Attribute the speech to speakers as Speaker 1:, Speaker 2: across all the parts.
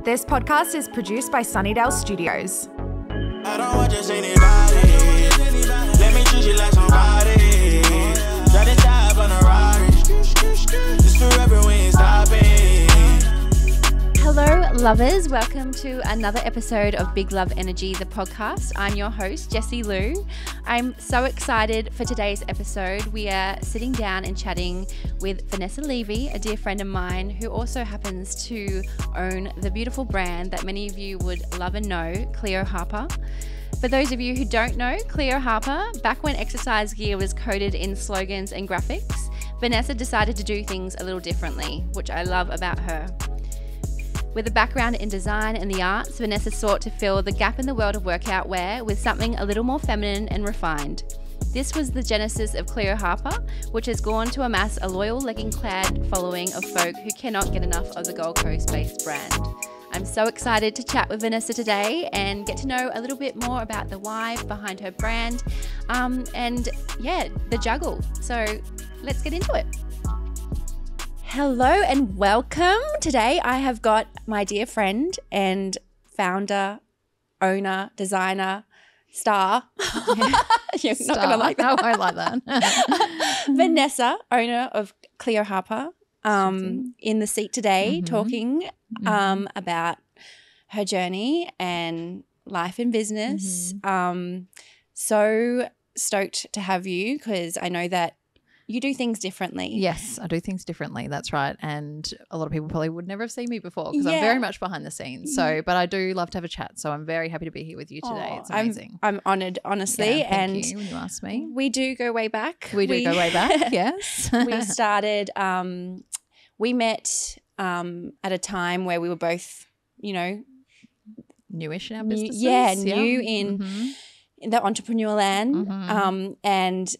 Speaker 1: This podcast is produced by Sunnydale Studios.
Speaker 2: I don't want just anybody. Let me treat you like somebody. Try to dive on a Rari. This forever, we ain't stopping.
Speaker 3: Hello, lovers. Welcome to another episode of Big Love Energy, the podcast. I'm your host, Jesselou. I'm so excited for today's episode. We are sitting down and chatting with Vanessa Levey, a dear friend of mine who also happens to own the beautiful brand that many of you would love and know, Cleo Harper. For those of you who don't know, Cleo Harper, back when exercise gear was coded in slogans and graphics, Vanessa decided to do things a little differently, which I love about her. With a background in design and the arts, Vanessa sought to fill the gap in the world of workout wear with something a little more feminine and refined. This was the genesis of Cleo Harper, which has gone to amass a loyal legging-clad following of folk who cannot get enough of the Gold Coast-based brand. I'm so excited to chat with Vanessa today and get to know a little bit more about the why behind her brand and the juggle. So let's get into it. Hello and welcome. Today I have got my dear friend and founder, owner, designer, star. You're not going to like that.
Speaker 4: No, I like that.
Speaker 3: Vanessa, owner of Cleo Harper, in the seat today talking about her journey and life and business. So stoked to have you because I know that you do things differently.
Speaker 4: Yes, I do things differently. That's right. And a lot of people probably would never have seen me before because I'm very much behind the scenes. So, but I do love to have a chat. So I'm very happy to be here with you today. It's amazing.
Speaker 3: I'm honoured, honestly.
Speaker 4: Yeah, thank you when you asked me.
Speaker 3: We do go way back.
Speaker 4: We do go way back, yes.
Speaker 3: We started, we met at a time where we were both,
Speaker 4: newish in our businesses.
Speaker 3: New in the entrepreneur land. And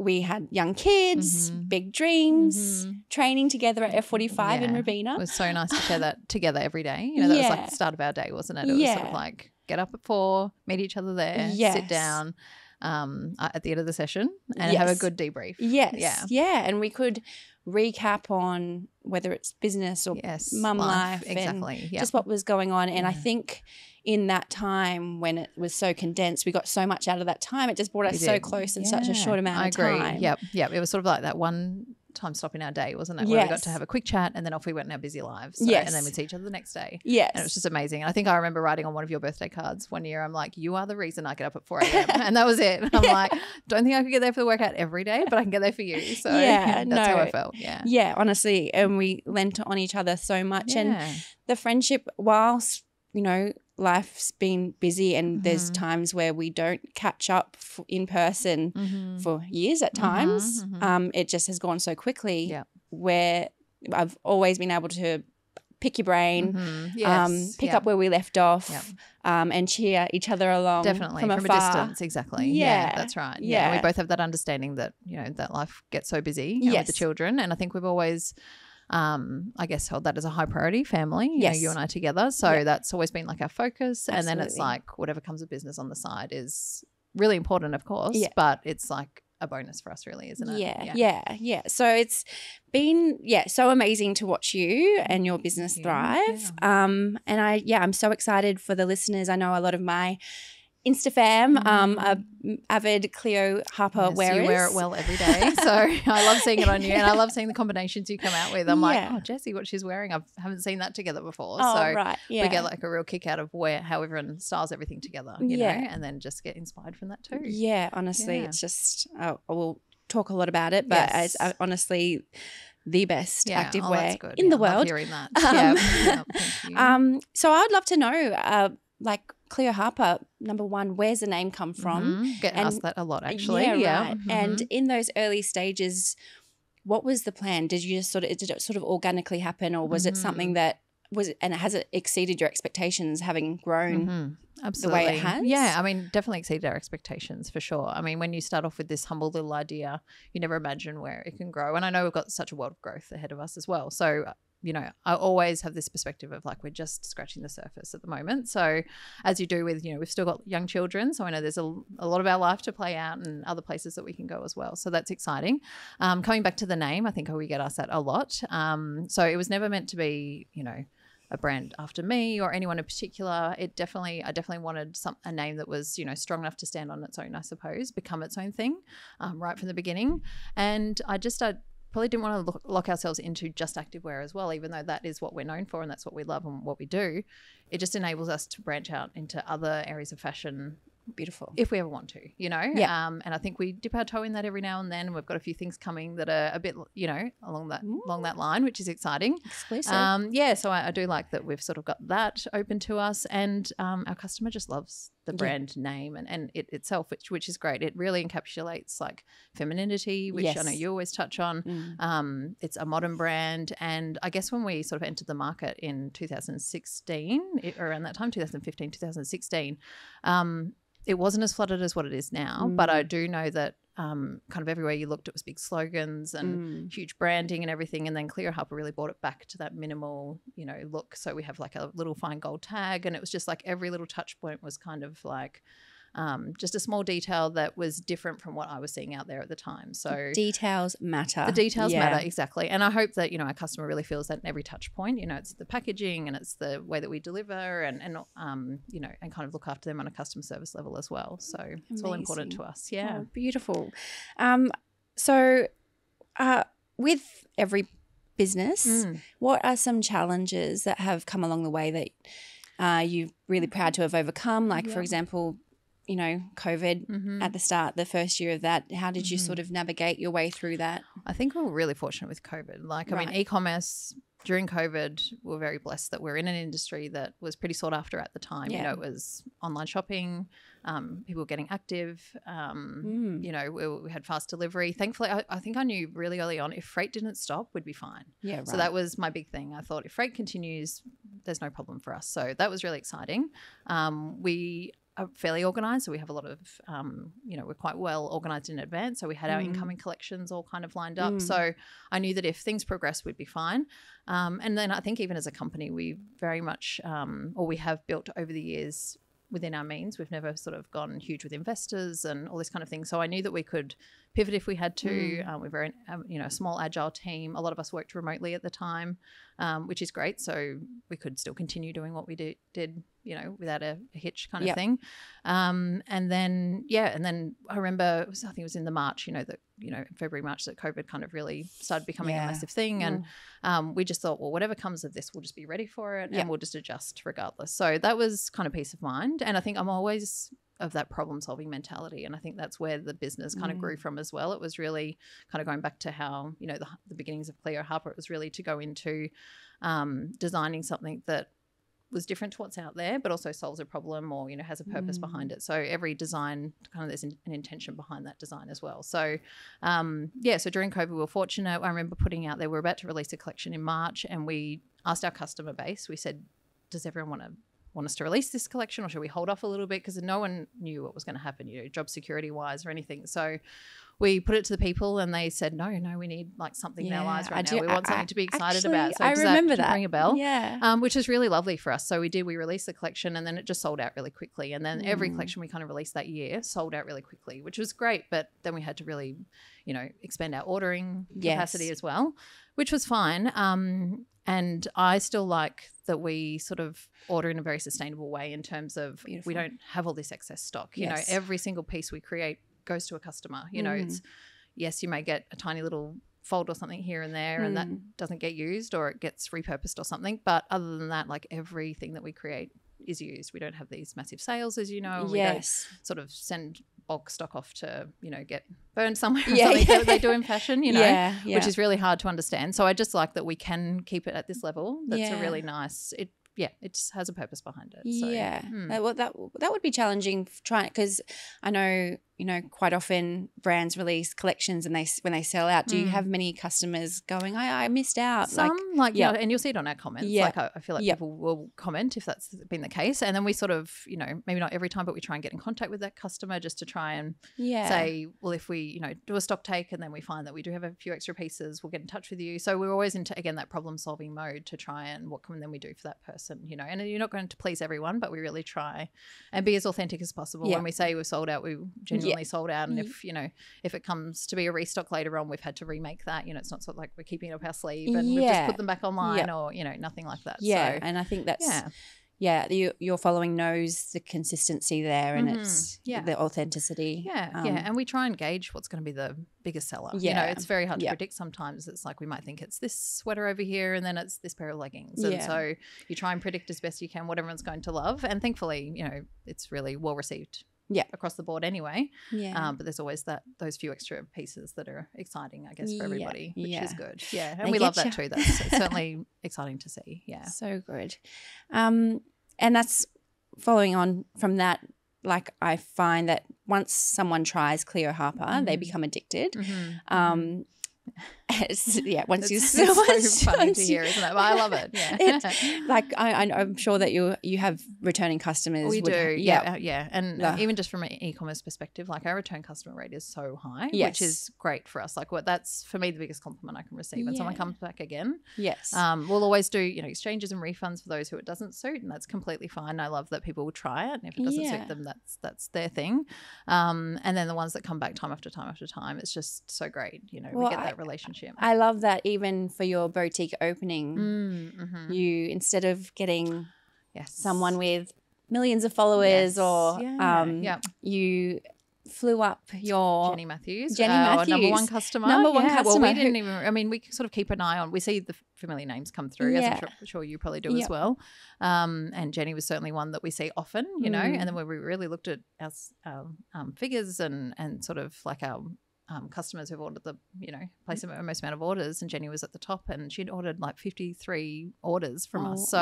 Speaker 3: we had young kids, big dreams, training together at F45 in Rabina.
Speaker 4: It was so nice to share that together every day. That was like the start of our day, wasn't it? It was sort of like get up at 4, meet each other there, sit down at the end of the session and have a good debrief.
Speaker 3: Yes. Yeah. And we could recap on whether it's business or mum life and just what was going on. And I think in that time when it was so condensed, we got so much out of that time. It just brought us so close in such a short amount of time.
Speaker 4: I agree. Yep. It was sort of like that one time stop in our day, wasn't it? Where we got to have a quick chat and then off we went in our busy lives. And then we'd see each other the next day.
Speaker 3: Yes.
Speaker 4: And it was just amazing. And I think I remember writing on one of your birthday cards one year, I'm like, you are the reason I get up at 4 a.m. And that was it. And I'm like, don't think I could get there for the workout every day, but I can get there for you. So that's how I felt.
Speaker 3: Yeah, honestly. And we lent on each other so much. And the friendship, whilst, life's been busy and there's times where we don't catch up in person for years at times. It just has gone so quickly where I've always been able to pick your brain, pick up where we left off and cheer each other along.
Speaker 4: Definitely from
Speaker 3: afar.
Speaker 4: a distance, exactly. Yeah, that's right. Yeah, we both have that understanding that, that life gets so busy with the children, and I think we've always I guess held that as a high priority family, you and I together. So that's always been like our focus. Absolutely. And then it's like whatever comes of business on the side is really important, of course, but it's like a bonus for us really, isn't it?
Speaker 3: Yeah. So it's been, so amazing to watch you and your business thrive. And I'm so excited for the listeners. I know a lot of my Insta fam are avid Cleo Harper wearers.
Speaker 4: You wear it well every day. So I love seeing it on you and I love seeing the combinations you come out with. I'm like, oh, Jessie, what she's wearing, I haven't seen that together before. We get like a real kick out of how everyone styles everything together, you know, and then just get inspired from that too.
Speaker 3: Yeah, honestly, it's just, we'll talk a lot about it, but it's honestly the best activewear in the world.
Speaker 4: I love hearing that. Thank you.
Speaker 3: So I would love to know, Cleo Harper, number one, where's the name come from?
Speaker 4: Get asked that a lot, actually.
Speaker 3: Right. And in those early stages, what was the plan? Did it sort of organically happen, or was it something that has it exceeded your expectations, having grown
Speaker 4: Absolutely.
Speaker 3: the way it has?
Speaker 4: Yeah, I mean, definitely exceeded our expectations for sure. I mean, when you start off with this humble little idea, you never imagine where it can grow. And I know we've got such a world of growth ahead of us as well. So I always have this perspective of like we're just scratching the surface at the moment. So as you do with, we've still got young children. So I know there's a lot of our life to play out and other places that we can go as well. So that's exciting. Coming back to the name, I think we get asked that a lot. So it was never meant to be, a brand after me or anyone in particular. I definitely wanted a name that was, you know, strong enough to stand on its own, I suppose, become its own thing right from the beginning. And I probably didn't want to lock ourselves into just activewear as well, even though that is what we're known for and that's what we love and what we do. It just enables us to branch out into other areas of fashion.
Speaker 3: Beautiful.
Speaker 4: If we ever want to, you know.
Speaker 3: Yeah.
Speaker 4: And I think we dip our toe in that every now and then. We've got a few things coming that are a bit, you know, along that line, which is exciting.
Speaker 3: Exclusive.
Speaker 4: So I do like that we've sort of got that open to us, and our customer just loves the brand name and it itself, which is great. It really encapsulates like femininity, which I know you always touch on. It's a modern brand, and I guess when we sort of entered the market in 2016, around that time, 2015, 2016, it wasn't as flooded as what it is now, but I do know that kind of everywhere you looked, it was big slogans and huge branding and everything. And then Cleo Harper really brought it back to that minimal, you know, look. So we have like a little fine gold tag, and it was just like every little touch point was kind of like just a small detail that was different from what I was seeing out there at the time. So
Speaker 3: details matter.
Speaker 4: The details matter, exactly. And I hope that, you know, our customer really feels that in every touch point. You know, it's the packaging and it's the way that we deliver and you know, and kind of look after them on a customer service level as well. So it's all important to us. Yeah.
Speaker 3: Oh, beautiful. So with every business, what are some challenges that have come along the way that you're really proud to have overcome? Like, for example, you know, COVID at the start, the first year of that. How did you sort of navigate your way through that?
Speaker 4: I think we were really fortunate with COVID. Like, I mean, e-commerce during COVID, we're very blessed that we're in an industry that was pretty sought after at the time. You know, it was online shopping, people were getting active, you know, we had fast delivery. Thankfully, I think I knew really early on if freight didn't stop, we'd be fine. Yeah, right. So that was my big thing. I thought if freight continues, there's no problem for us. So that was really exciting. We are fairly organised, so we have a lot of, you know, we're quite well organised in advance. So we had our incoming collections all kind of lined up. So I knew that if things progressed, we'd be fine. And then I think even as a company, we very much, or we have built over the years within our means. We've never sort of gone huge with investors and all this kind of thing. So I knew that we could pivot if we had to. We're very, you know, a small agile team. A lot of us worked remotely at the time, which is great. So we could still continue doing what we did, you know, without a hitch kind of thing. And then I remember, I think it was in the March, you know, that, you know, February, March, that COVID kind of really started becoming a massive thing. And we just thought, well, whatever comes of this, we'll just be ready for it and we'll just adjust regardless. So that was kind of peace of mind. And I think I'm always of that problem solving mentality. And I think that's where the business kind of grew from as well. It was really kind of going back to how, you know, the beginnings of Cleo Harper, it was really to go into designing something that was different to what's out there, but also solves a problem or, you know, has a purpose behind it. So every design kind of there's an intention behind that design as well. So, so during COVID, we were fortunate. I remember putting out there, we were about to release a collection in March, and we asked our customer base, we said, does everyone want us to release this collection, or should we hold off a little bit? Because no one knew what was going to happen, you know, job security wise or anything. So we put it to the people and they said, no, we need like something in our lives right now. We want something to be excited about. So
Speaker 3: I remember that.
Speaker 4: Ring a bell.
Speaker 3: Yeah.
Speaker 4: Which is really lovely for us. So we released the collection and then it just sold out really quickly. And then every collection we kind of released that year sold out really quickly, which was great. But then we had to really, you know, expand our ordering capacity as well, which was fine. And I still like that we sort of order in a very sustainable way in terms of we don't have all this excess stock. You know, every single piece we create goes to a customer. You know, it's, yes, you may get a tiny little fold or something here and there and that doesn't get used or it gets repurposed or something. But other than that, like everything that we create is used. We don't have these massive sales, as you know. We don't sort of send bulk stock off to, you know, get burned somewhere or something that they do in fashion, you know, which is really hard to understand. So I just like that we can keep it at this level. That's a really nice, it just has a purpose behind it. So,
Speaker 3: well, that would be challenging trying, because I know, you know, quite often brands release collections and when they sell out, do you have many customers going, I missed out?
Speaker 4: Some you know, and you'll see it on our comments. Like I feel like people will comment if that's been the case. And then we sort of, you know, maybe not every time, but we try and get in contact with that customer just to try and say, well, if we, you know, do a stock take and then we find that we do have a few extra pieces, we'll get in touch with you. So we're always into, again, that problem solving mode to try and what can then we do for that person, you know, and you're not going to please everyone, but we really try and be as authentic as possible. When we say we're sold out, we genuinely seasonally sold out, and if it comes to be a restock later on, we've had to remake that. It's not sort of like we're keeping it up our sleeve and we've just put them back online or nothing like that.
Speaker 3: Yeah,
Speaker 4: so,
Speaker 3: and I think that's your following knows the consistency there, and it's the authenticity.
Speaker 4: And we try and gauge what's going to be the biggest seller. It's very hard to predict sometimes. It's like we might think it's this sweater over here and then it's this pair of leggings, and so you try and predict as best you can what everyone's going to love, and thankfully it's really well received across the board anyway. But there's always those few extra pieces that are exciting, I guess, for everybody, which is good. And we love that too. That's certainly exciting to see.
Speaker 3: So good. And that's following on from that. Like, I find that once someone tries Cleo Harper, they become addicted. Once you
Speaker 4: so funny to hear, isn't it? But I love it.
Speaker 3: I'm sure that you have returning customers.
Speaker 4: We do, and even just from an e-commerce perspective, like our return customer rate is so high, which is great for us. Like, that's for me the biggest compliment I can receive when someone comes back again. We'll always do exchanges and refunds for those who it doesn't suit, and that's completely fine. I love that people will try it, and if it doesn't suit them, that's their thing. And then the ones that come back time after time after time, it's just so great. We get that relationship.
Speaker 3: I love that even for your boutique opening, you, instead of getting someone with millions of followers you flew up your
Speaker 4: Jenny Matthews,
Speaker 3: our
Speaker 4: number one customer. Well, we didn't even. I mean, we sort of keep an eye on. We see the familiar names come through, as I'm sure you probably do as well. And Jenny was certainly one that we see often, And then when we really looked at our figures and sort of like our customers who've ordered the, place the most amount of orders, and Jenny was at the top, and she'd ordered like 53 orders from us. So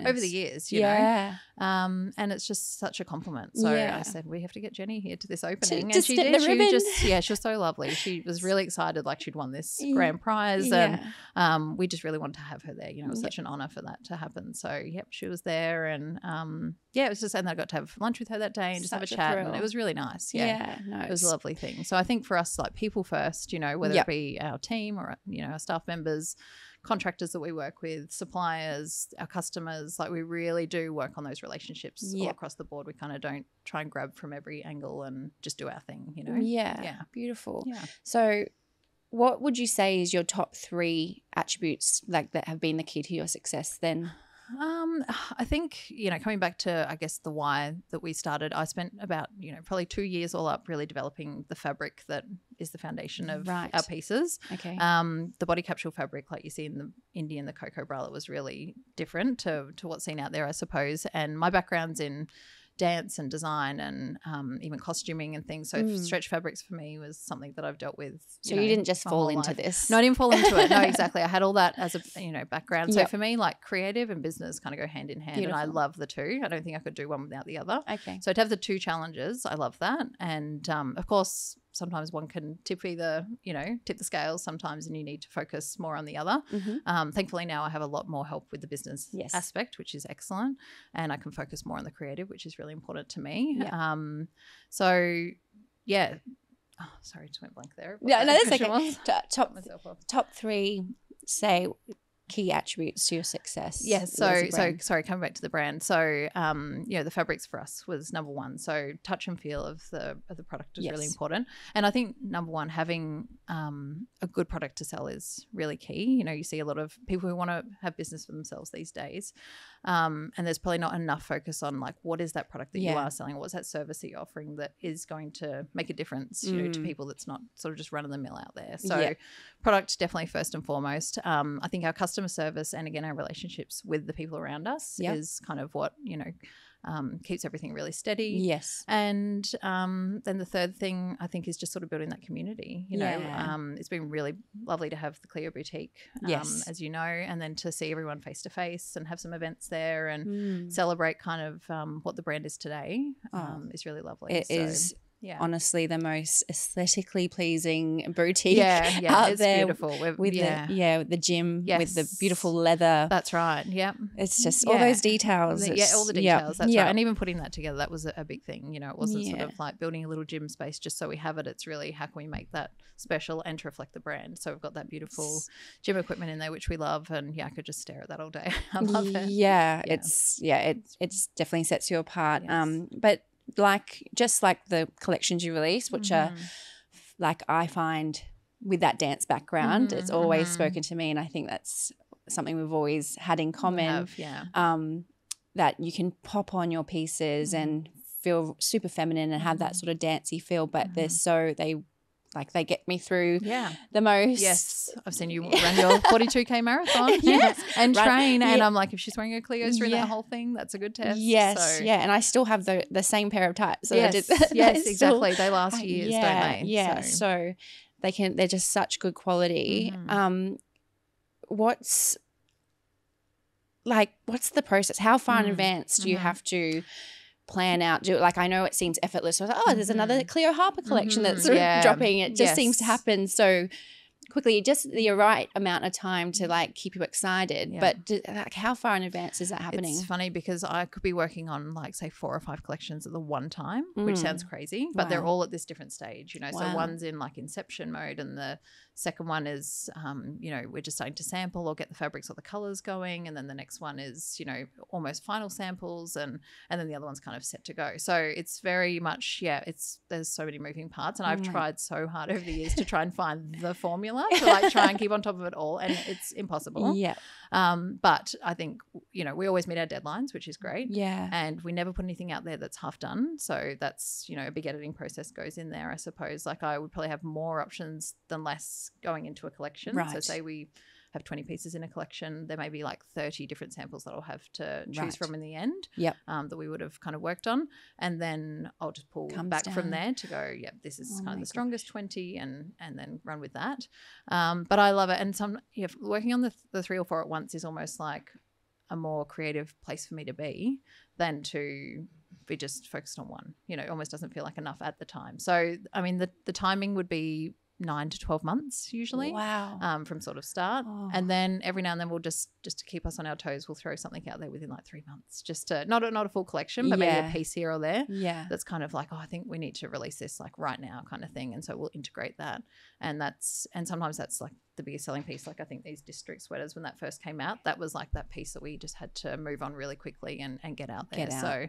Speaker 4: over the years, you know, and it's just such a compliment. So I said, we have to get Jenny here to this opening, and she did. She was so lovely. She was really excited, like she'd won this grand prize, and we just really wanted to have her there. It was such an honor for that to happen. So she was there, and it was just, and I got to have lunch with her that day and just have a chat, and it was really nice. It was a lovely thing. So I think for us, like people first, whether it be our team or our staff members, contractors that we work with, suppliers, our customers, like we really do work on those relationships all across the board. We kind of don't try and grab from every angle and just do our thing,
Speaker 3: Beautiful. So what would you say is your top 3 attributes like that have been the key to your success then?
Speaker 4: I think, coming back to, I guess, the why that we started, I spent about, probably 2 years all up really developing the fabric that is the foundation of our pieces.
Speaker 3: Okay.
Speaker 4: The body capsule fabric, like you see in the Indie and the Cocoa bralette, was really different to what's seen out there, I suppose. And my background's in dance and design and even costuming and things. So stretch fabrics for me was something that I've dealt with.
Speaker 3: So you didn't just fall into this?
Speaker 4: No, I didn't fall into it. No, exactly. I had all that as a background. So for me, like creative and business kind of go hand in hand. Beautiful. And I love the two. I don't think I could do one without the other.
Speaker 3: Okay.
Speaker 4: So to have the two challenges, I love that. And of course, sometimes one can tip the scales sometimes, and you need to focus more on the other. Thankfully now I have a lot more help with the business aspect, which is excellent, and I can focus more on the creative, which is really important to me. Sorry, just went blank there.
Speaker 3: Yeah, no, that's okay. Top 3, say, key attributes to your success.
Speaker 4: So sorry, coming back to the brand. So the fabrics for us was number one. So touch and feel of the product is really important. And I think number one, having a good product to sell is really key. You see a lot of people who want to have business for themselves these days. And there's probably not enough focus on like, what is that product that you are selling? What's that service that you're offering that is going to make a difference to people that's not sort of just run of the mill out there. So product definitely first and foremost. I think our customer service and again our relationships with the people around us is kind of what keeps everything really steady.
Speaker 3: Yes.
Speaker 4: And then the third thing I think is just sort of building that community. It's been really lovely to have the Cleo boutique, as you know, and then to see everyone face to face and have some events there and celebrate kind of what the brand is today is really lovely.
Speaker 3: It is. Yeah. Honestly, the most aesthetically pleasing boutique out
Speaker 4: it's
Speaker 3: there.
Speaker 4: Beautiful.
Speaker 3: With the gym, with the beautiful leather.
Speaker 4: That's right. Yeah.
Speaker 3: It's just all those details.
Speaker 4: All the details. That's right. And even putting that together, that was a big thing. It wasn't sort of like building a little gym space just so we have it. It's really how can we make that special and to reflect the brand. So we've got that beautiful gym equipment in there, which we love. And I could just stare at that all day. I love it.
Speaker 3: It's definitely sets you apart. Yes. But just like the collections you release, which are like I find with that dance background, it's always spoken to me, and I think that's something we've always had in common. That you can pop on your pieces and feel super feminine and have that sort of dancey feel, but they get me through the most.
Speaker 4: Yes, I've seen you run your 42K marathon and train, and I'm like, if she's wearing a Cleo through that whole thing, that's a good test.
Speaker 3: Yes, and I still have the same pair of tights. So
Speaker 4: yes, exactly. They last years, don't they?
Speaker 3: Yeah, so they're just such good quality. What's the process? How far in advance do you have to plan out? I know it seems effortless. So there's another Cleo Harper collection that's dropping. It just seems to happen so quickly, just the right amount of time to like keep you excited. But how far in advance is that happening?
Speaker 4: It's funny because I could be working on like say 4 or 5 collections at the one time, which sounds crazy, but they're all at this different stage, So one's in like inception mode, and the second one is, we're just starting to sample or get the fabrics or the colors going, and then the next one is, almost final samples, and then the other one's kind of set to go. So it's very much, there's so many moving parts, and I've tried so hard over the years to try and find the formula to like try and keep on top of it all, and it's impossible. But I think, we always meet our deadlines, which is great. And we never put anything out there that's half done. So that's, a big editing process goes in there, I suppose. Like I would probably have more options than less going into a collection. So say we have 20 pieces in a collection, there may be like 30 different samples that I'll have to choose from in the end that we would have kind of worked on. And then I'll just pull back from there to go, this is kind of the strongest 20 and then run with that. But I love it. And working on the 3 or 4 at once is almost like a more creative place for me to be than to be just focused on one. It almost doesn't feel like enough at the time. So, I mean, the timing would be 9 to 12 months usually. From sort of start. And then every now and then we'll just to keep us on our toes, we'll throw something out there within like 3 months, just to not a full collection, but maybe a piece here or there. That's kind of like, I think we need to release this like right now kind of thing. And so we'll integrate that. And sometimes that's like the biggest selling piece. Like I think these district sweaters, when that first came out, that was like that piece that we just had to move on really quickly and get out there. So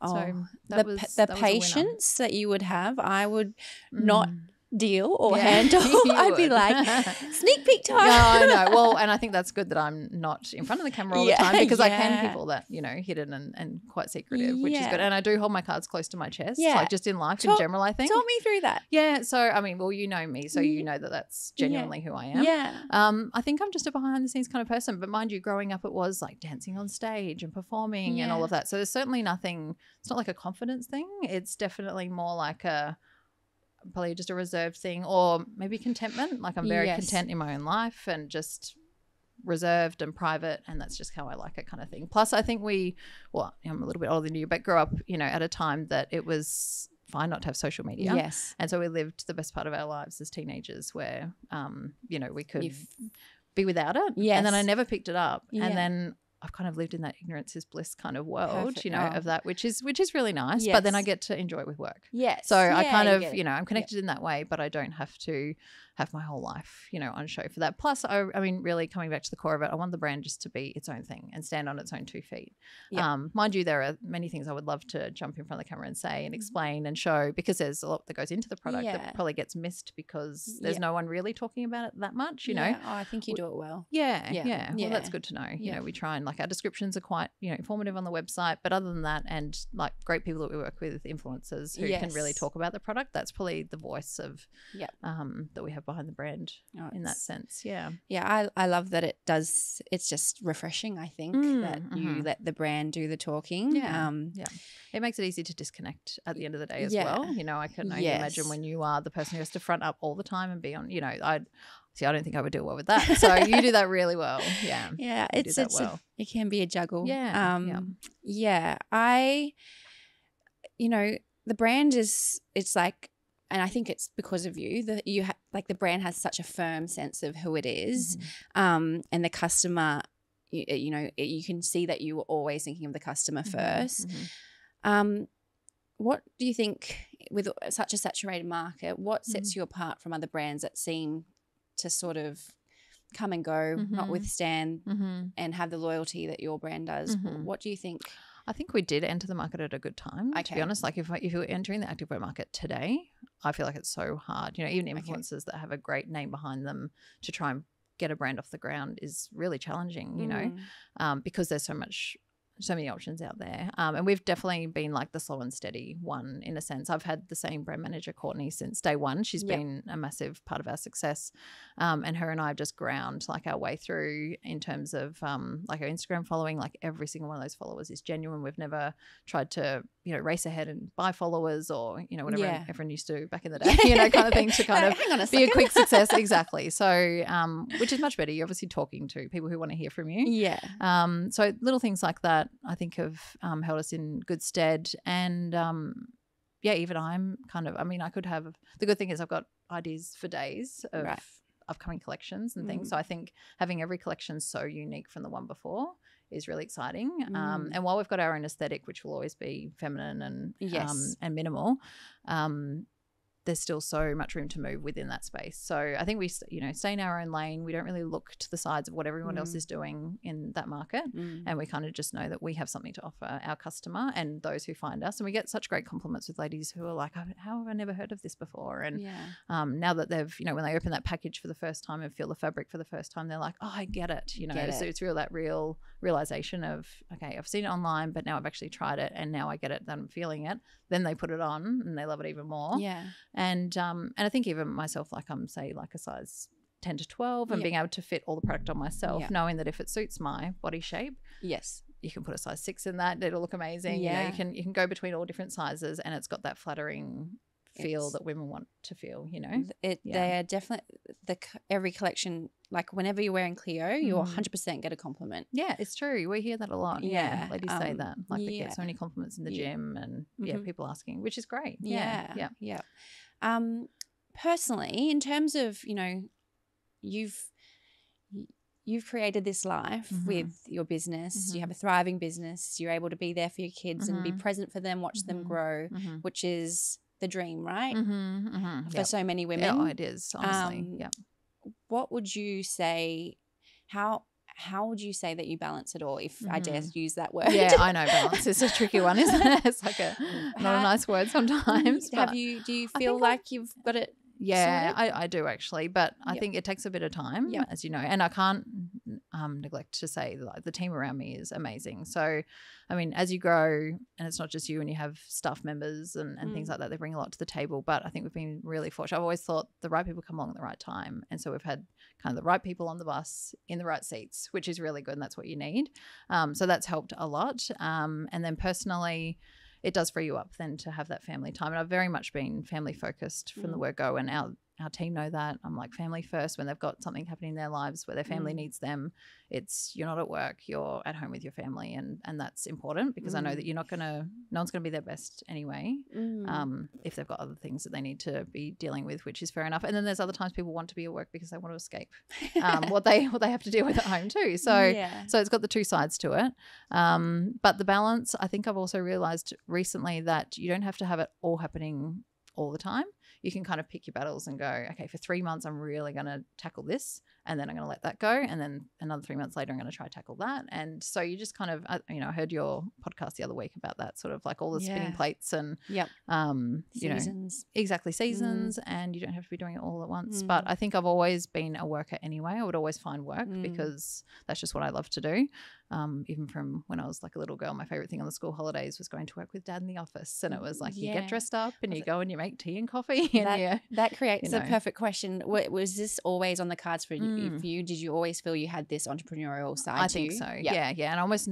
Speaker 4: so
Speaker 3: the patience that you would have, I would not deal or handle. I'd be like, sneak peek time.
Speaker 4: No, I know. Well, and I think that's good that I'm not in front of the camera all the time, because I can people that, hidden and quite secretive, which is good. And I do hold my cards close to my chest, like just in life in general, I think.
Speaker 3: Talk me through that.
Speaker 4: Yeah. So, I mean, well, you know me, so you know that that's genuinely who I am. I think I'm just a behind the scenes kind of person, but mind you, growing up, it was like dancing on stage and performing and all of that. So there's certainly nothing, it's not like a confidence thing. It's definitely more like probably just a reserved thing, or maybe contentment. Like I'm very content in my own life and just reserved and private, and that's just how I like it kind of thing. Plus I think I'm a little bit older than you, but grew up, at a time that it was fine not to have social media. And so we lived the best part of our lives as teenagers where, we could be without it. And then I never picked it up. And then I've kind of lived in that ignorance is bliss kind of world, of that, which is really nice. But then I get to enjoy it with work. So I kind of, I'm connected in that way, but I don't have to have my whole life, on show for that. Plus, I mean, really coming back to the core of it, I want the brand just to be its own thing and stand on its own 2 feet. Mind you, there are many things I would love to jump in front of the camera and say and explain and show, because there's a lot that goes into the product that probably gets missed because there's no one really talking about it that much, Oh,
Speaker 3: I think you do it well.
Speaker 4: Well, that's good to know. We try and like our descriptions are quite, informative on the website, but other than that, and like great people that we work with, influencers who can really talk about the product, that's probably the voice of that we have behind the brand in that sense.
Speaker 3: I love that it does. It's just refreshing, I think, that you let the brand do the talking.
Speaker 4: It makes it easy to disconnect at the end of the day as well. I can only imagine when you are the person who has to front up all the time and be on, I don't think I would do well with that. So you do that really well. It can be a juggle. The brand it's like, and I think it's because of you that you like the brand has such a firm sense of who it is, and the customer. You can see that you were always thinking of the customer first. What do you think, with such a saturated market, what sets you apart from other brands that seem to sort of come and go, not withstand, and have the loyalty that your brand does? What do you think? I think we did enter the market at a good time, to be honest. Like if you were entering the activewear market today, I feel like it's so hard. You know, even influencers that have a great name behind them to try and get a brand off the ground is really challenging, you know, because there's so many options out there. And we've definitely been like the slow and steady one in a sense. I've had the same brand manager, Courtney, since day one. She's been a massive part of our success. And her and I have just ground like our way through in terms of like our Instagram following. Like every single one of those followers is genuine. We've never tried to, you know, race ahead and buy followers or, you know, whatever everyone used to back in the day, you know, kind of thing to kind of be a quick success. Exactly. So, which is much better. You're obviously talking to people who want to hear from you.
Speaker 3: Yeah.
Speaker 4: So little things like that I think have held us in good stead. And even I'm kind of, I mean, I could have, the good thing is I've got ideas for days of upcoming collections and things. So I think having every collection so unique from the one before is really exciting. And while we've got our own aesthetic, which will always be feminine and minimal, there's still so much room to move within that space. So I think we, you know, stay in our own lane. We don't really look to the sides of what everyone else is doing in that market. And we kind of just know that we have something to offer our customer and those who find us. And we get such great compliments with ladies who are like, how have I never heard of this before? And now that they've, you know, when they open that package for the first time and feel the fabric for the first time, they're like, oh, I get it. You know, so it's that real realization of, okay, I've seen it online, but now I've actually tried it and now I get it, that I'm feeling it. Then they put it on and they love it even more.
Speaker 3: Yeah.
Speaker 4: And I think even myself, like I'm say like a size 10 to 12 and being able to fit all the product on myself, knowing that if it suits my body shape, you can put a size 6 in that. It'll look amazing. You know, you can go between all different sizes and it's got that flattering feel that women want to feel, you know.
Speaker 3: They are definitely every collection, like whenever you're wearing Cleo, you'll 100% get a compliment.
Speaker 4: Yeah, it's true. We hear that a lot. Yeah, ladies say that. Like they get so many compliments in the gym and people asking, which is great. Yeah.
Speaker 3: Personally, in terms of, you know, you've created this life with your business. You have a thriving business. You're able to be there for your kids and be present for them, watch them grow, which is the dream, right? For so many women.
Speaker 4: Yeah, it is, honestly.
Speaker 3: What would you say, how would you say that you balance it all, if I dare use that word?
Speaker 4: Yeah, I know balance is a tricky one, isn't it? It's like not a nice word sometimes.
Speaker 3: Do you feel like you've got it?
Speaker 4: Yeah, I do actually, but I think it takes a bit of time, as you know, and I can't neglect to say like the team around me is amazing. So, I mean, as you grow, and it's not just you and you have staff members and things like that, they bring a lot to the table, but I think we've been really fortunate. I've always thought the right people come along at the right time, and so we've had kind of the right people on the bus in the right seats, which is really good, and that's what you need. So that's helped a lot. And then personally, it does free you up then to have that family time. And I've very much been family focused from the word go, and our team know that. I'm like family first. When they've got something happening in their lives where their family needs them, you're not at work, you're at home with your family, and that's important because I know that no one's gonna be their best anyway, if they've got other things that they need to be dealing with, which is fair enough. And then there's other times people want to be at work because they want to escape what they have to deal with at home too. So so it's got the two sides to it. But the balance, I think I've also realized recently that you don't have to have it all happening all the time. You can kind of pick your battles and go, okay, for 3 months, I'm really going to tackle this, and then I'm going to let that go. And then another 3 months later, I'm going to try tackle that. And so you just kind of, you know, I heard your podcast the other week about that, sort of like all the spinning plates and, you
Speaker 3: seasons.
Speaker 4: know, exactly seasons, and you don't have to be doing it all at once. But I think I've always been a worker anyway. I would always find work because that's just what I love to do. Even from when I was like a little girl, my favorite thing on the school holidays was going to work with Dad in the office, and it was like you get dressed up and you go and you make tea and coffee. And
Speaker 3: that creates a perfect question. Was this always on the cards for you? Did you always feel you had this entrepreneurial side?
Speaker 4: I think so. Yeah. And I almost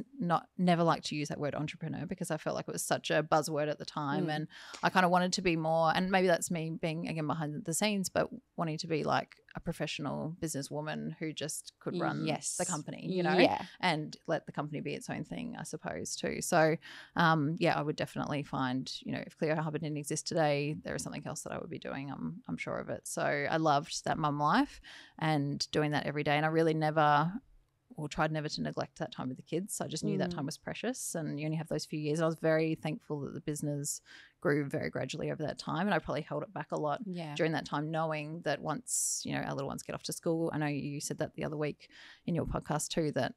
Speaker 4: never liked to use that word entrepreneur because I felt like it was such a buzzword at the time, and I kind of wanted to be more. And maybe that's me being again behind the scenes, but wanting to be like a professional businesswoman who just could run the company, you know, and let the company be its own thing, I suppose, too. So, I would definitely find, you know, if Cleo Harper didn't exist today, there is something else that I would be doing. I'm sure of it. So I loved that mum life and doing that every day. And I really tried never to neglect that time with the kids. So I just knew that time was precious, and you only have those few years. And I was very thankful that the business grew very gradually over that time, and I probably held it back a lot during that time, knowing that once, you know, our little ones get off to school. I know you said that the other week in your podcast too, that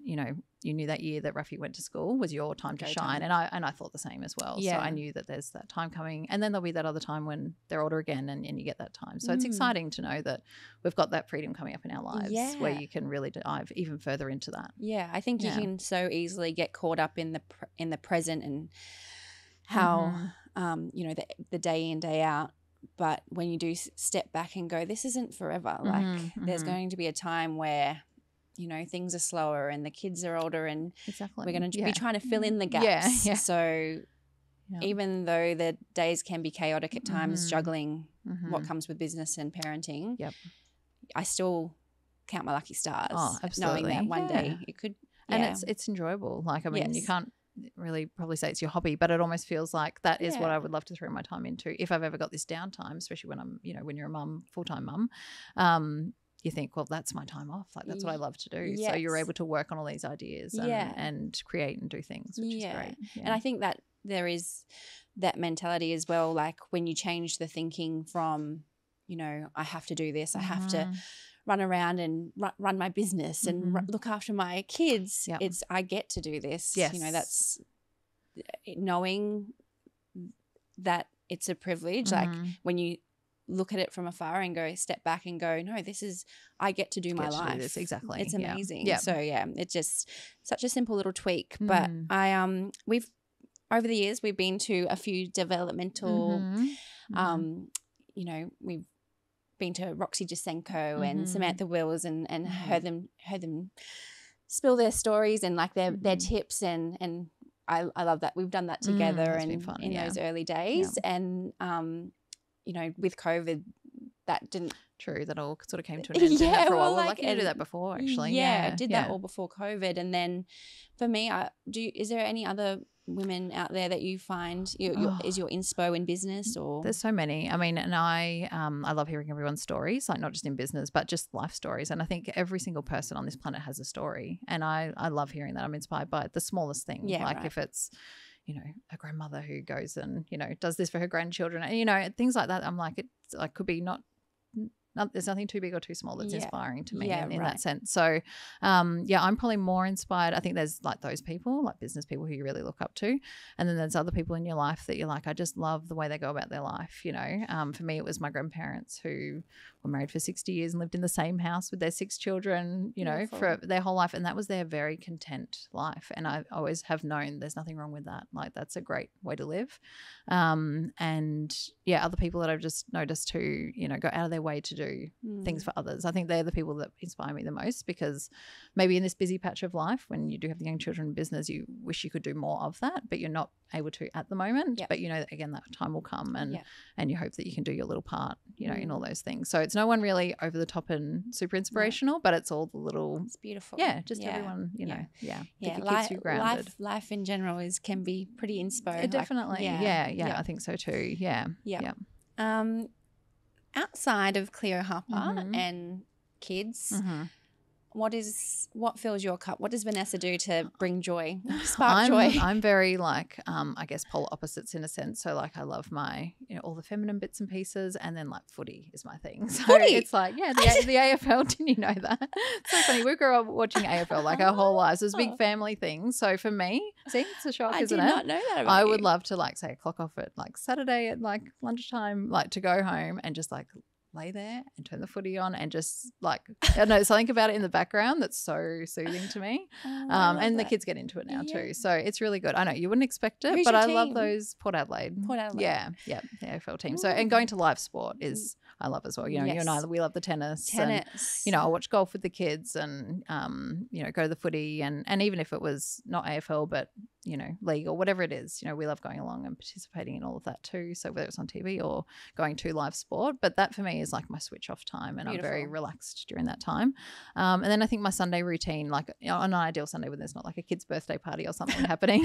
Speaker 4: you know, you knew that year that Ruffy went to school was your time to shine. And I thought the same as well. So I knew that there's that time coming, and then there'll be that other time when they're older again and you get that time. So it's exciting to know that we've got that freedom coming up in our lives where you can really dive even further into that.
Speaker 3: Yeah, I think you can so easily get caught up in the present and how, you know, the day in, day out. But when you do step back and go, this isn't forever. Like there's going to be a time where, you know, things are slower and the kids are older and we're going to be trying to fill in the gaps. Yeah. So even though the days can be chaotic at times, juggling what comes with business and parenting, I still count my lucky stars, knowing that one day it could. And
Speaker 4: it's enjoyable. Like, I mean, you can't really probably say it's your hobby, but it almost feels like that is what I would love to throw my time into if I've ever got this downtime, especially when I'm, you know, when you're a mum, full-time mum. You think, well, that's my time off. Like, that's what I love to do. Yes. So you're able to work on all these ideas and create and do things, which is great. Yeah.
Speaker 3: And I think that there is that mentality as well, like when you change the thinking from, you know, I have to do this, I have to run around and run my business and look after my kids. It's I get to do this. Yes. You know, that's knowing that it's a privilege. Like when you look at it from afar and go step back and go, no, this is I get to do my life.
Speaker 4: This, exactly.
Speaker 3: It's amazing. Yeah. So it's just such a simple little tweak. But we've over the years we've been to a few developmental you know, we've been to Roxy Jasenko and Samantha Wills and heard them spill their stories and like their tips and I love that we've done that together and fun, in those early days and you know, with COVID that didn't
Speaker 4: that all sort of came to an end for a while. We're lucky to do that before actually.
Speaker 3: I did that all before COVID. And then for me, is there any other women out there that you find is your inspo in business? Or
Speaker 4: there's so many. I mean, and I love hearing everyone's stories, like not just in business but just life stories. And I think every single person on this planet has a story, and I love hearing that. I'm inspired by the smallest thing, if it's, you know, a grandmother who goes and, you know, does this for her grandchildren and, you know, things like that. I'm like, it's like could be not there's nothing too big or too small that's inspiring to me in that sense. So, I'm probably more inspired. I think there's like those people, like business people who you really look up to. And then there's other people in your life that you're like, I just love the way they go about their life, you know. For me, it was my grandparents who were married for 60 years and lived in the same house with their 6 children, you know, for their whole life. And that was their very content life. And I always have known there's nothing wrong with that. Like that's a great way to live. Other people that I've just noticed who, you know, go out of their way to do things for others. I think they're the people that inspire me the most, because maybe in this busy patch of life when you do have the young children in business, you wish you could do more of that, but you're not able to at the moment. But you know, again, that time will come and you hope that you can do your little part, you know, in all those things. So it's no one really over the top and super inspirational, but it's all the little,
Speaker 3: it's beautiful.
Speaker 4: Everyone, you know,
Speaker 3: keeps you grounded. Life in general can be pretty inspiring.
Speaker 4: Definitely. I think so too. Yeah.
Speaker 3: Outside of Cleo Harper and kids, what fills your cup? What does Vanessa do to bring joy, spark joy?
Speaker 4: I'm very like, I guess polar opposites in a sense. So like I love my, you know, all the feminine bits and pieces, and then like footy is my thing. So
Speaker 3: footy?
Speaker 4: It's like, the AFL, didn't you know that? It's so funny. We grew up watching AFL like our whole lives. It was a big family thing. So for me, see, it's a shock, isn't it?
Speaker 3: I did not know that about
Speaker 4: I
Speaker 3: you.
Speaker 4: would love to like say clock off at like Saturday at like lunchtime, like to go home and just like lay there and turn the footy on and just like, I don't know, something about it in the background that's so soothing to me. And the kids get into it now too. So it's really good. I know you wouldn't expect it, but I love those Port Adelaide. Yeah, the AFL team. Ooh. So, and going to live sport is, I love as well. You know, you and I, we love the tennis. And, you know, I watch golf with the kids and, you know, go to the footy and even if it was not AFL, but, you know, league or whatever it is, you know, we love going along and participating in all of that too. So whether it's on TV or going to live sport, but that for me is like my switch off time, and I'm very relaxed during that time. And then I think my Sunday routine, like, you know, on an ideal Sunday when there's not like a kid's birthday party or something happening,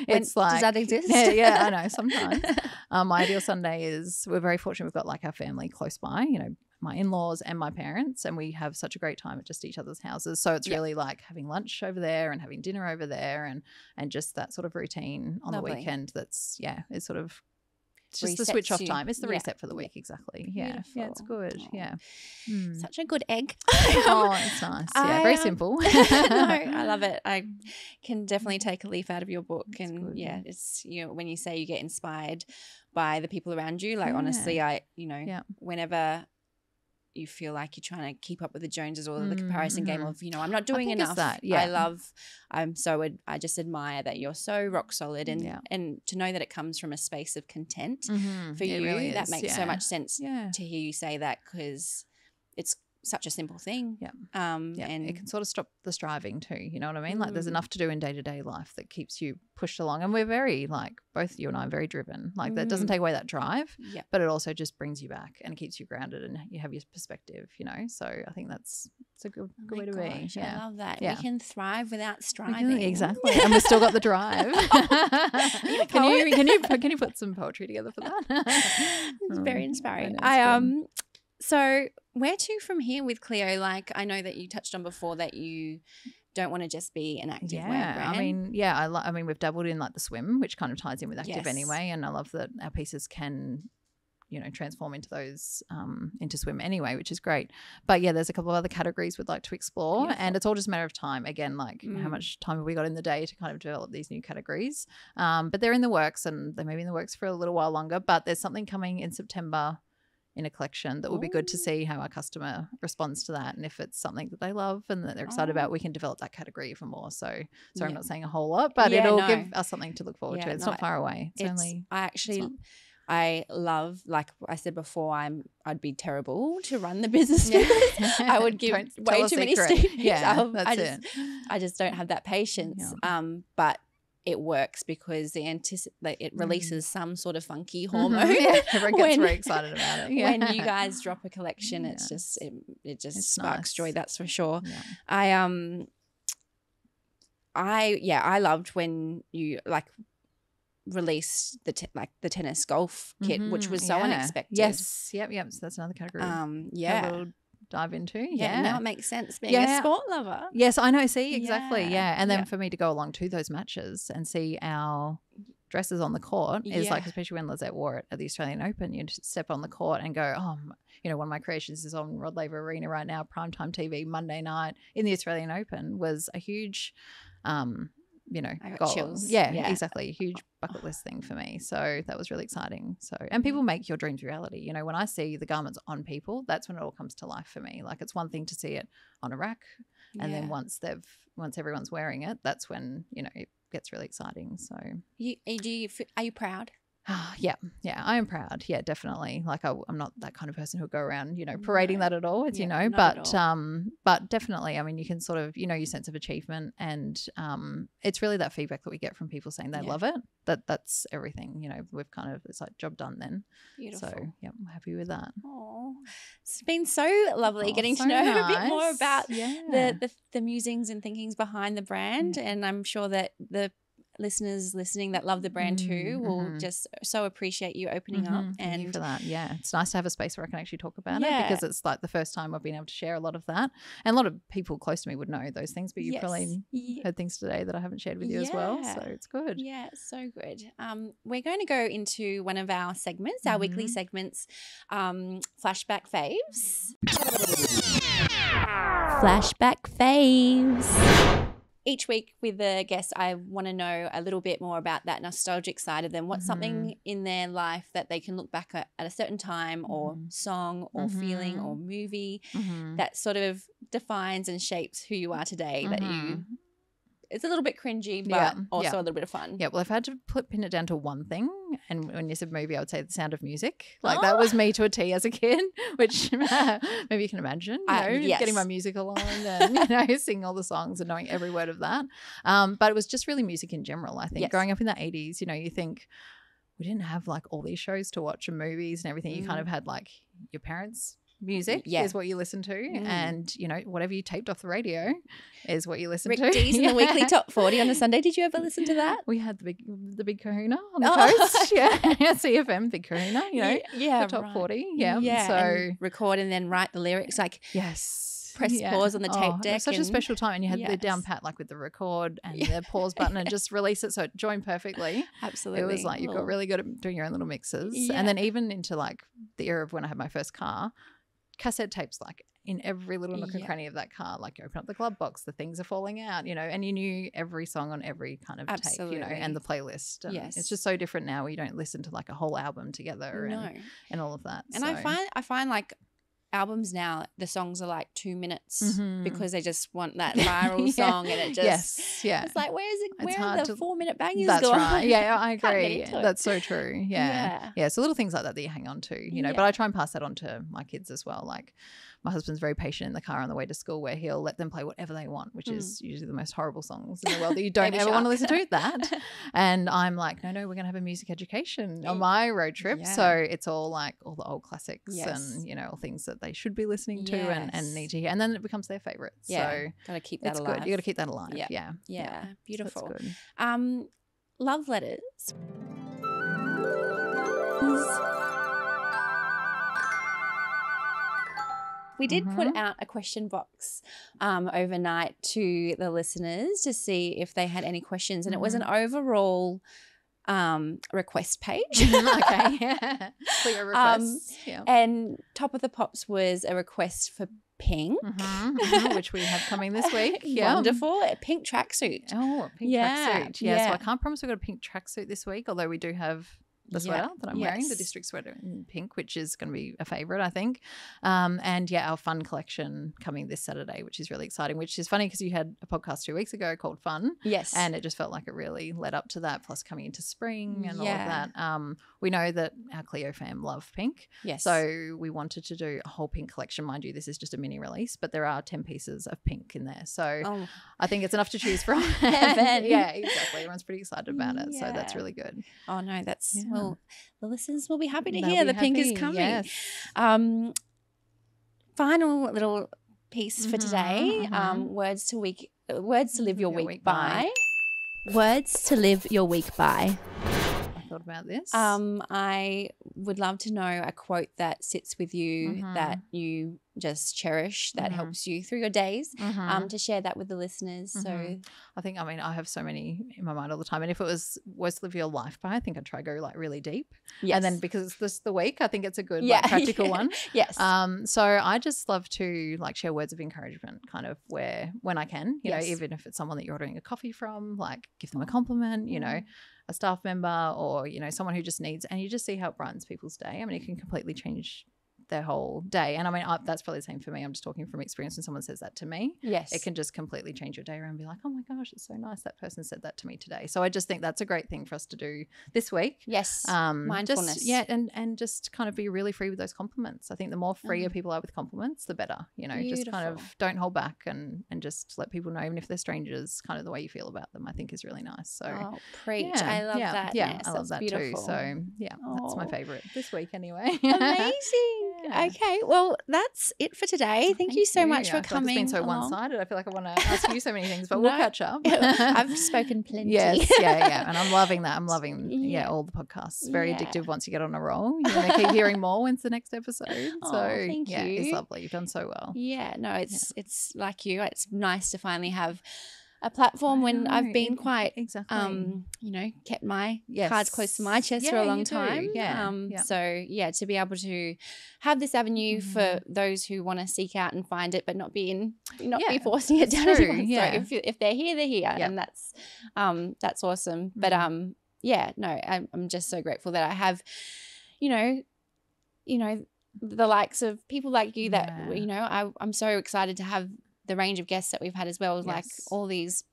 Speaker 4: it's like,
Speaker 3: does that exist?
Speaker 4: Yeah, I know sometimes. My ideal Sunday is, we're very fortunate, we've got like our family close by, you know, my in-laws and my parents, and we have such a great time at just each other's houses. So it's really like having lunch over there and having dinner over there and just that sort of routine on the weekend. That's it's sort of It's just the switch off time. It's the reset for the week. Exactly. Yeah.
Speaker 3: Beautiful.
Speaker 4: Yeah, it's good. Yeah.
Speaker 3: Such a good egg.
Speaker 4: Oh, it's nice. Yeah, very simple.
Speaker 3: No, I love it. I can definitely take a leaf out of your book.
Speaker 4: That's
Speaker 3: and
Speaker 4: good,
Speaker 3: yeah, it's, you know, when you say you get inspired by the people around you, like honestly, whenever you feel like you're trying to keep up with the Joneses or the comparison game of, you know, I'm not doing enough. I just admire that you're so rock solid and to know that it comes from a space of content for you, really that makes so much sense to hear you say that, because it's such a simple thing. And
Speaker 4: it can sort of stop the striving too, you know what I mean? Like there's enough to do in day-to-day life that keeps you pushed along, and we're very, like, both you and I are very driven. Like that doesn't take away that drive, but it also just brings you back and keeps you grounded and you have your perspective, you know. So I think it's a good way to be.
Speaker 3: I love that. We can thrive without striving.
Speaker 4: Exactly. And we've still got the drive. Can you put some poetry together for that?
Speaker 3: It's very inspiring. So where to from here with Cleo? Like, I know that you touched on before that you don't want to just be an activewear brand.
Speaker 4: I mean, we've dabbled in like the swim, which kind of ties in with active anyway, and I love that our pieces can, you know, transform into those into swim anyway, which is great. But yeah, there's a couple of other categories we'd like to explore. And it's all just a matter of time. Again, like how much time have we got in the day to kind of develop these new categories? But they're in the works, and they may be in the works for a little while longer. But there's something coming in September in a collection that will be good to see how our customer responds to that, and if it's something that they love and that they're excited about, we can develop that category even more. So sorry, I'm not saying a whole lot, but it'll give us something to look forward to. It's not far away.
Speaker 3: I love, like I said before, I'd be terrible to run the business because I would give way too many sneak peeks. I just don't have that patience. But it works because it releases some sort of funky hormone.
Speaker 4: Everyone gets very excited about it.
Speaker 3: When you guys drop a collection, it just sparks joy. That's for sure. I loved when you released the tennis golf kit, which was so unexpected.
Speaker 4: Yes. Yep. So that's another category. We'll dive into.
Speaker 3: Now it makes sense being a sport lover.
Speaker 4: Yes, I know. See, exactly. And then for me to go along to those matches and see our dresses on the court is like, especially when Lizette wore it at the Australian Open, you just step on the court and go, oh, you know, one of my creations is on Rod Laver Arena right now, primetime TV, Monday night in the Australian Open, was a huge you know, goal.
Speaker 3: Chills.
Speaker 4: Yeah, exactly. A huge bucket list thing for me. So that was really exciting. So, and people make your dreams reality. You know, when I see the garments on people, that's when it all comes to life for me. Like, it's one thing to see it on a rack, and then once everyone's wearing it, that's when, you know, it gets really exciting. So,
Speaker 3: are you proud?
Speaker 4: Yeah, I am proud. Yeah, definitely. Like, I'm not that kind of person who'll go around, you know, parading that at all, as you know, but definitely, I mean, you can sort of, you know, your sense of achievement, and it's really that feedback that we get from people saying they love it. That's everything, you know. We've kind of, it's like job done then.
Speaker 3: Beautiful.
Speaker 4: So yeah, I'm happy with that.
Speaker 3: Oh, it's been so lovely getting to know a bit more about the musings and thinkings behind the brand, and I'm sure that the listeners listening that love the brand too will just so appreciate you opening up. And
Speaker 4: thank you for that. Yeah, it's nice to have a space where I can actually talk about it, because it's like the first time I've been able to share a lot of that, and a lot of people close to me would know those things, but you've probably heard things today that I haven't shared with you as well, so it's good. Yeah, so good. We're going to go into one of our segments, our weekly segments, Flashback Faves. Flashback Faves. Each week with the guest, I want to know a little bit more about that nostalgic side of them. What's something in their life that they can look back at a certain time, or song, or feeling, or movie that sort of defines and shapes who you are today, that you... It's a little bit cringy, but also a little bit of fun. Yeah, well, if I had to pin it down to one thing, and when you said movie, I would say The Sound of Music. Like, that was me to a T as a kid, which maybe you can imagine, you know, getting my musical on and, you know, singing all the songs and knowing every word of that. But it was just really music in general, I think. Growing up in the 80s, you know, you think we didn't have, like, all these shows to watch and movies and everything. You kind of had, like, your parents' music is what you listen to, and, you know, whatever you taped off the radio is what you listen to. Rick D's in the weekly top 40 on a Sunday. Did you ever listen to that? We had the big kahuna on the coast. CFM, big kahuna, you know, the top 40. So
Speaker 3: and record and then write the lyrics, like, press pause on the tape deck.
Speaker 4: It was such a special time, and you had the
Speaker 3: Yes.
Speaker 4: down pat, like with the record and the pause button, and just release it so it joined perfectly.
Speaker 3: Absolutely.
Speaker 4: It was like you got really good at doing your own little mixes.
Speaker 3: Yeah.
Speaker 4: And then even into like the era of when I had my first car, cassette tapes like in every little nook and cranny of that car. Like you open up the glove box, the things are falling out, you know, and you knew every song on every kind of tape, you know, and the playlist.
Speaker 3: Yes.
Speaker 4: It's just so different now where you don't listen to like a whole album together and all of that.
Speaker 3: And I find like albums now, the songs are like 2 minutes because they just want that viral song and it just it's like where are the 4 minute bangers
Speaker 4: that's
Speaker 3: gone?
Speaker 4: right. Yeah, I agree. That's so true. Yeah. So little things like that you hang on to, you know, but I try and pass that on to my kids as well. Like my husband's very patient in the car on the way to school where he'll let them play whatever they want, which is usually the most horrible songs in the world that you don't ever want to listen to that. And I'm like, no, we're going to have a music education on my road trip. So it's all like all the old classics and, you know, things that they should be listening to and need to hear. And then it becomes their favorite. So
Speaker 3: got to keep that alive.
Speaker 4: Good. You got to keep that alive.
Speaker 3: Yeah. Beautiful.
Speaker 4: That's good.
Speaker 3: Love letters. We did put out a question box overnight to the listeners to see if they had any questions, and it was an overall request page.
Speaker 4: Okay. Clear requests.
Speaker 3: And top of the pops was a request for pink,
Speaker 4: which we have coming this week.
Speaker 3: Wonderful. A pink tracksuit.
Speaker 4: Oh, a pink tracksuit. So I can't promise we've got a pink tracksuit this week, although we do have the sweater that I'm wearing, the district sweater in pink, which is going to be a favourite, I think. And our fun collection coming this Saturday, which is really exciting, which is funny because you had a podcast 2 weeks ago called Fun. Yes. And it just felt like it really led up to that, plus coming into spring and all of that. We know that our Cleo fam love pink. Yes. So we wanted to do a whole pink collection. Mind you, this is just a mini release, but there are 10 pieces of pink in there. So I think it's enough to choose from. Yeah, exactly. Everyone's pretty excited about it. So that's really good.
Speaker 3: Oh, no, that's well, the listeners will be happy to hear the pink is coming. Yes. Final little piece for today. Words to live your week by. Words to live your week by.
Speaker 4: I thought about this.
Speaker 3: I would love to know a quote that sits with you that you just cherish, that helps you through your days, to share that with the listeners. So
Speaker 4: I have so many in my mind all the time, and if it was words to live your life by, I think I'd try to go like really deep. Yes. And then because it's this the week, I think it's a good practical one. Yes. So I just love to like share words of encouragement kind of when I can, you know, even if it's someone that you're ordering a coffee from, like give them a compliment, you know, a staff member or, you know, someone who just needs, and you just see how it brightens people's day. I mean, it can completely change their whole day. And I mean, that's probably the same for me. I'm just talking from experience. When someone says that to me, it can just completely change your day around and be like, oh my gosh, it's so nice that person said that to me today. So I just think that's a great thing for us to do this week.
Speaker 3: Yes. Mindfulness.
Speaker 4: And just kind of be really free with those compliments. I think the more freer people are with compliments, the better, you know. Beautiful. Just kind of don't hold back and just let people know, even if they're strangers, kind of the way you feel about them, I think is really nice. So
Speaker 3: preach. I love that.
Speaker 4: Yeah,
Speaker 3: yes,
Speaker 4: I love that beautiful. Too. So that's my favourite this week anyway.
Speaker 3: Amazing. Okay, well, that's it for today. Thank you so much for coming.
Speaker 4: It's been so one-sided. I feel like I want to ask you so many things, but we'll catch up.
Speaker 3: I've spoken plenty.
Speaker 4: Yes, and I'm loving that. I'm loving, all the podcasts. It's very addictive once you get on a roll. You're going to keep hearing more. When's the next episode?
Speaker 3: Thank you.
Speaker 4: It's lovely. You've done so well.
Speaker 3: Yeah, no, it's like you. It's nice to finally have a platform when I've been quite, kept my cards close to my chest for a long time. So, to be able to have this avenue for those who want to seek out and find it, but not be forcing it down everyone. So if they're here, they're here, and that's awesome. But I'm just so grateful that I have, the likes of people like you that I'm so excited to have the range of guests that we've had as well, like all these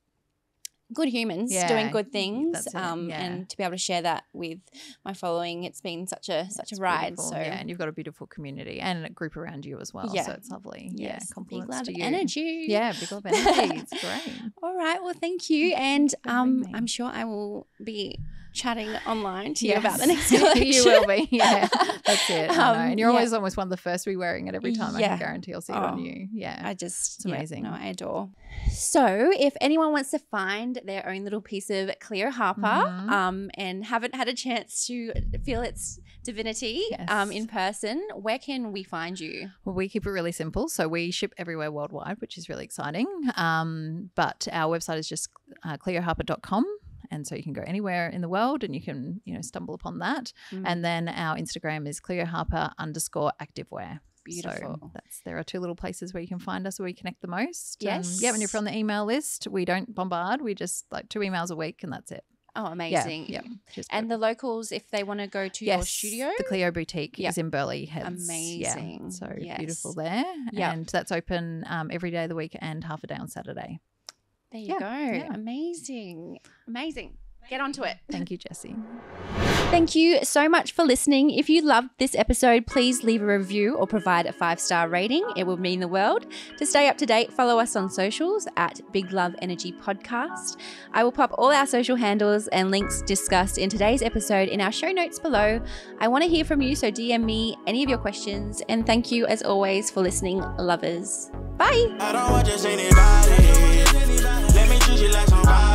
Speaker 3: good humans doing good things, and to be able to share that with my following, it's been such a ride.
Speaker 4: Beautiful. So and you've got a beautiful community and a group around you as well. So it's lovely. Compliments to you.
Speaker 3: Energy.
Speaker 4: Big love energy. It's great.
Speaker 3: All right. Well, thank you, and I'm sure I will be chatting online to you
Speaker 4: Yes.
Speaker 3: about the next collection.
Speaker 4: You will be. Yeah, that's it. I know. And you're
Speaker 3: yeah.
Speaker 4: always almost one of the first to be wearing it every time. I
Speaker 3: Yeah.
Speaker 4: can guarantee I'll see it on you. Yeah.
Speaker 3: I just,
Speaker 4: It's amazing.
Speaker 3: Yeah, no, I adore. So if anyone wants to find their own little piece of Cleo Harper and haven't had a chance to feel its divinity
Speaker 4: Yes.
Speaker 3: in person, where can we find you?
Speaker 4: Well, we keep it really simple. So we ship everywhere worldwide, which is really exciting. But our website is just cleoharper.com. And so you can go anywhere in the world and you can, stumble upon that. And then our Instagram is cleoharper_activewear.
Speaker 3: Beautiful.
Speaker 4: So there are two little places where you can find us where we connect the most.
Speaker 3: Yes.
Speaker 4: Yeah, when you're from the email list, we don't bombard. We just 2 emails a week and that's it.
Speaker 3: Oh, amazing.
Speaker 4: Yeah.
Speaker 3: And the locals, if they want to go to your studio?
Speaker 4: The Cleo Boutique is in Burleigh Heads.
Speaker 3: Amazing.
Speaker 4: Yeah. So
Speaker 3: Yes.
Speaker 4: beautiful there.
Speaker 3: Yep.
Speaker 4: And that's open every day of the week and half a day on Saturday.
Speaker 3: There you go.
Speaker 4: Yeah.
Speaker 3: Amazing. Get onto it.
Speaker 4: Thank you, Jessie.
Speaker 3: Thank you so much for listening. If you loved this episode, please leave a review or provide a 5-star rating. It would mean the world. To stay up to date, follow us on socials at Big Love Energy Podcast. I will pop all our social handles and links discussed in today's episode in our show notes below. I want to hear from you, so DM me any of your questions. And thank you, as always, for listening, lovers. Bye.
Speaker 2: I don't want just anybody. Let me treat you like somebody.